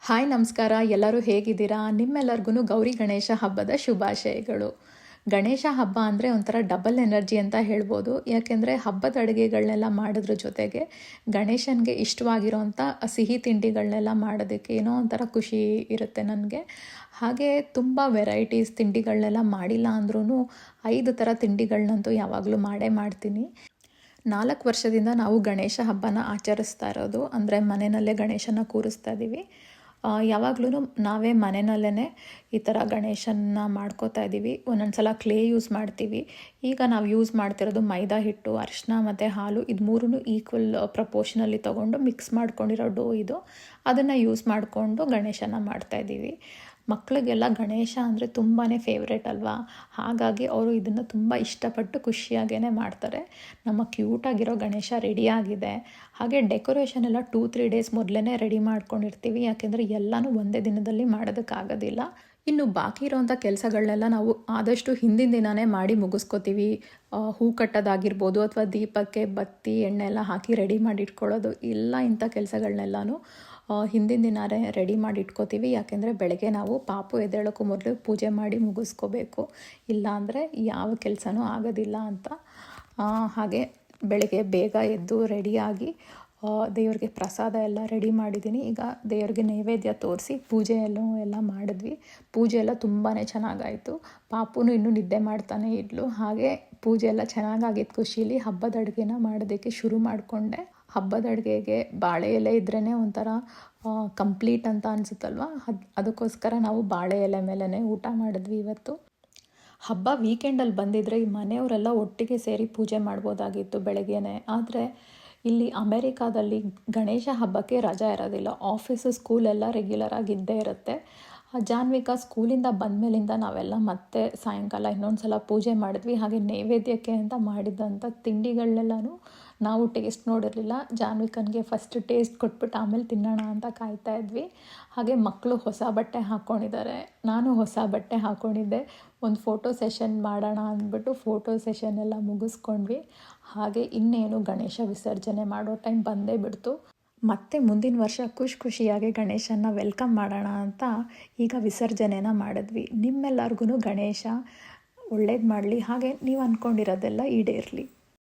Hi ನಮಸ್ಕಾರ, ಎಲ್ಲರೂ ಹೇಗಿದ್ದೀರಾ? ನಿಮ್ಮೆಲ್ಲರಿಗೂ ಗೌರಿ ಗಣೇಶ ಹಬ್ಬದ ಶುಭಾಶಯಗಳು. ಗಣೇಶ ಹಬ್ಬ ಅಂದರೆ ಒಂಥರ ಡಬಲ್ ಎನರ್ಜಿ ಅಂತ ಹೇಳ್ಬೋದು. ಯಾಕೆಂದರೆ ಹಬ್ಬದ ಅಡುಗೆಗಳನ್ನೆಲ್ಲ ಮಾಡೋದ್ರ ಜೊತೆಗೆ ಗಣೇಶನಿಗೆ ಇಷ್ಟವಾಗಿರೋಂಥ ಸಿಹಿ ತಿಂಡಿಗಳನ್ನೆಲ್ಲ ಮಾಡೋದಕ್ಕೆ ಏನೋ ಒಂಥರ ಖುಷಿ ಇರುತ್ತೆ ನನಗೆ. ಹಾಗೆ ತುಂಬ ವೆರೈಟೀಸ್ ತಿಂಡಿಗಳನ್ನೆಲ್ಲ ಮಾಡಿಲ್ಲ ಅಂದ್ರೂ 5 ಥರ ತಿಂಡಿಗಳನ್ನಂತೂ ಯಾವಾಗಲೂ ಮಾಡೇ ಮಾಡ್ತೀನಿ. 4 ವರ್ಷದಿಂದ ನಾವು ಗಣೇಶ ಹಬ್ಬನ ಆಚರಿಸ್ತಾ ಇರೋದು. ಅಂದರೆ ಮನೆಯಲ್ಲೇ ಗಣೇಶನ ಕೂರಿಸ್ತಾ ಇದ್ದೀವಿ. ಯಾವಾಗ್ಲೂ ನಾವೇ ಮನೆಯಲ್ಲೇ ಈ ಥರ ಗಣೇಶನ ಮಾಡ್ಕೋತಾ ಇದ್ದೀವಿ. ಒಂದೊಂದು ಸಲ ಕ್ಲೇ ಯೂಸ್ ಮಾಡ್ತೀವಿ. ಈಗ ನಾವು ಯೂಸ್ ಮಾಡ್ತಿರೋದು ಮೈದಾ ಹಿಟ್ಟು, ಅರಿಶಿನ ಮತ್ತು ಹಾಲು, ಇದು ಮೂರೂ ಈಕ್ವಲ್ ಪ್ರಪೋರ್ಷನಲ್ಲಿ ತೊಗೊಂಡು ಮಿಕ್ಸ್ ಮಾಡ್ಕೊಂಡಿರೋ ಡೋ ಇದು. ಅದನ್ನು ಯೂಸ್ ಮಾಡಿಕೊಂಡು ಗಣೇಶನ ಮಾಡ್ತಾಯಿದ್ದೀವಿ. ಮಕ್ಕಳಿಗೆಲ್ಲ ಗಣೇಶ ಅಂದರೆ ತುಂಬಾ ಫೇವ್ರೇಟ್ ಅಲ್ವಾ? ಹಾಗಾಗಿ ಅವರು ಇದನ್ನು ತುಂಬ ಇಷ್ಟಪಟ್ಟು ಖುಷಿಯಾಗೇ ಮಾಡ್ತಾರೆ. ನಮ್ಮ ಕ್ಯೂಟಾಗಿರೋ ಗಣೇಶ ರೆಡಿಯಾಗಿದೆ. ಹಾಗೆ ಡೆಕೋರೇಷನ್ ಎಲ್ಲ 2-3 ಡೇಸ್ ಮೊದಲೇ ರೆಡಿ ಮಾಡ್ಕೊಂಡಿರ್ತೀವಿ. ಯಾಕೆಂದರೆ ಎಲ್ಲನೂ ಒಂದೇ ದಿನದಲ್ಲಿ ಮಾಡೋದಕ್ಕಾಗೋದಿಲ್ಲ. ಇನ್ನು ಬಾಕಿ ಇರೋವಂಥ ಕೆಲಸಗಳನ್ನೆಲ್ಲ ನಾವು ಆದಷ್ಟು ಹಿಂದಿನ ದಿನವೇ ಮಾಡಿ ಮುಗಿಸ್ಕೋತೀವಿ. ಹೂ ಕಟ್ಟೋದಾಗಿರ್ಬೋದು, ಅಥವಾ ದೀಪಕ್ಕೆ ಬತ್ತಿ ಎಣ್ಣೆ ಎಲ್ಲ ಹಾಕಿ ರೆಡಿ ಮಾಡಿ ಇಟ್ಕೊಳ್ಳೋದು, ಇಲ್ಲ ಇಂಥ ಕೆಲಸಗಳನ್ನೆಲ್ಲನೂ ಹಿಂದಿನ ದಿನವೇ ರೆಡಿ ಮಾಡಿ ಇಟ್ಕೋತೀವಿ. ಯಾಕೆಂದರೆ ಬೆಳಗ್ಗೆ ನಾವು ಪಾಪು ಎದ್ದೇಳೋಕ್ಕೂ ಮೊದಲು ಪೂಜೆ ಮಾಡಿ ಮುಗಿಸ್ಕೋಬೇಕು. ಇಲ್ಲಾಂದರೆ ಯಾವ ಕೆಲಸನೂ ಆಗೋದಿಲ್ಲ ಅಂತ. ಹಾಗೆ ಬೆಳಗ್ಗೆ ಬೇಗ ಎದ್ದು ರೆಡಿಯಾಗಿ ದೇವ್ರಿಗೆ ಪ್ರಸಾದ ಎಲ್ಲ ರೆಡಿ ಮಾಡಿದ್ದೀನಿ. ಈಗ ದೇವ್ರಿಗೆ ನೈವೇದ್ಯ ತೋರಿಸಿ ಎಲ್ಲ ಮಾಡಿದ್ವಿ. ಪೂಜೆ ಎಲ್ಲ ತುಂಬಾ ಚೆನ್ನಾಗಾಯಿತು. ಪಾಪುನು ಇನ್ನೂ ನಿದ್ದೆ ಮಾಡ್ತಾನೆ ಇದ್ಲು. ಹಾಗೆ ಪೂಜೆ ಎಲ್ಲ ಚೆನ್ನಾಗಾಗಿದ್ದು ಖುಷೀಲಿ ಹಬ್ಬದ ಅಡುಗೆನ ಮಾಡೋದಕ್ಕೆ ಶುರು ಮಾಡಿಕೊಂಡೆ. ಹಬ್ಬದ ಅಡುಗೆಗೆ ಬಾಳೆ ಎಲೆ ಇದ್ರೇ ಒಂಥರ ಕಂಪ್ಲೀಟ್ ಅಂತ ಅನಿಸುತ್ತಲ್ವ. ಅದಕ್ಕೋಸ್ಕರ ನಾವು ಬಾಳೆ ಎಲೆ ಮೇಲೇ ಊಟ ಮಾಡಿದ್ವಿ ಇವತ್ತು. ಹಬ್ಬ ವೀಕೆಂಡಲ್ಲಿ ಬಂದಿದ್ದರೆ ಈ ಮನೆಯವರೆಲ್ಲ ಒಟ್ಟಿಗೆ ಸೇರಿ ಪೂಜೆ ಮಾಡ್ಬೋದಾಗಿತ್ತು ಬೆಳಗ್ಗೆನೇ. ಆದರೆ ಇಲ್ಲಿ ಅಮೇರಿಕಾದಲ್ಲಿ ಗಣೇಶ ಹಬ್ಬಕ್ಕೆ ರಜಾ ಇರೋದಿಲ್ಲ. ಆಫೀಸು, ಸ್ಕೂಲೆಲ್ಲ ರೆಗ್ಯುಲರಾಗಿ ಇದ್ದೇ ಇರುತ್ತೆ. ಜಾನ್ವಿಕಾ ಸ್ಕೂಲಿಂದ ಬಂದಮೇಲಿಂದ ನಾವೆಲ್ಲ ಮತ್ತೆ ಸಾಯಂಕಾಲ ಇನ್ನೊಂದು ಸಲ ಪೂಜೆ ಮಾಡಿದ್ವಿ. ಹಾಗೆ ನೈವೇದ್ಯಕ್ಕೆ ಅಂತ ಮಾಡಿದ್ದಂಥ ತಿಂಡಿಗಳನ್ನೆಲ್ಲನೂ ನಾವು ಟೇಸ್ಟ್ ನೋಡಿರಲಿಲ್ಲ. ಜಾನ್ವಿಕನಿಗೆ ಫಸ್ಟ್ ಟೇಸ್ಟ್ ಕೊಟ್ಬಿಟ್ಟು ಆಮೇಲೆ ತಿನ್ನೋಣ ಅಂತ ಕಾಯ್ತಾ ಇದ್ವಿ. ಹಾಗೆ ಮಕ್ಕಳು ಹೊಸ ಬಟ್ಟೆ ಹಾಕ್ಕೊಂಡಿದ್ದಾರೆ, ನಾನು ಹೊಸ ಬಟ್ಟೆ ಹಾಕ್ಕೊಂಡಿದ್ದೆ. ಒಂದು ಫೋಟೋ ಸೆಷನ್ ಮಾಡೋಣ ಅಂದ್ಬಿಟ್ಟು ಫೋಟೋ ಸೆಷನ್ ಎಲ್ಲ ಮುಗಿಸ್ಕೊಂಡ್ವಿ. ಹಾಗೆ ಇನ್ನೇನು ಗಣೇಶ ವಿಸರ್ಜನೆ ಮಾಡೋ ಟೈಮ್ ಬಂದೇ ಬಿಡ್ತು. ಮತ್ತೆ ಮುಂದಿನ ವರ್ಷ ಖುಷಿಯಾಗಿ ಗಣೇಶನ ವೆಲ್ಕಮ್ ಮಾಡೋಣ ಅಂತ ಈಗ ವಿಸರ್ಜನೆನ ಮಾಡಿದ್ವಿ. ನಿಮ್ಮೆಲ್ಲರಿಗೂ ಗಣೇಶ ಒಳ್ಳೇದು ಮಾಡಲಿ, ಹಾಗೆ ನೀವು ಅಂದ್ಕೊಂಡಿರೋದೆಲ್ಲ ಈಡೇರಲಿ.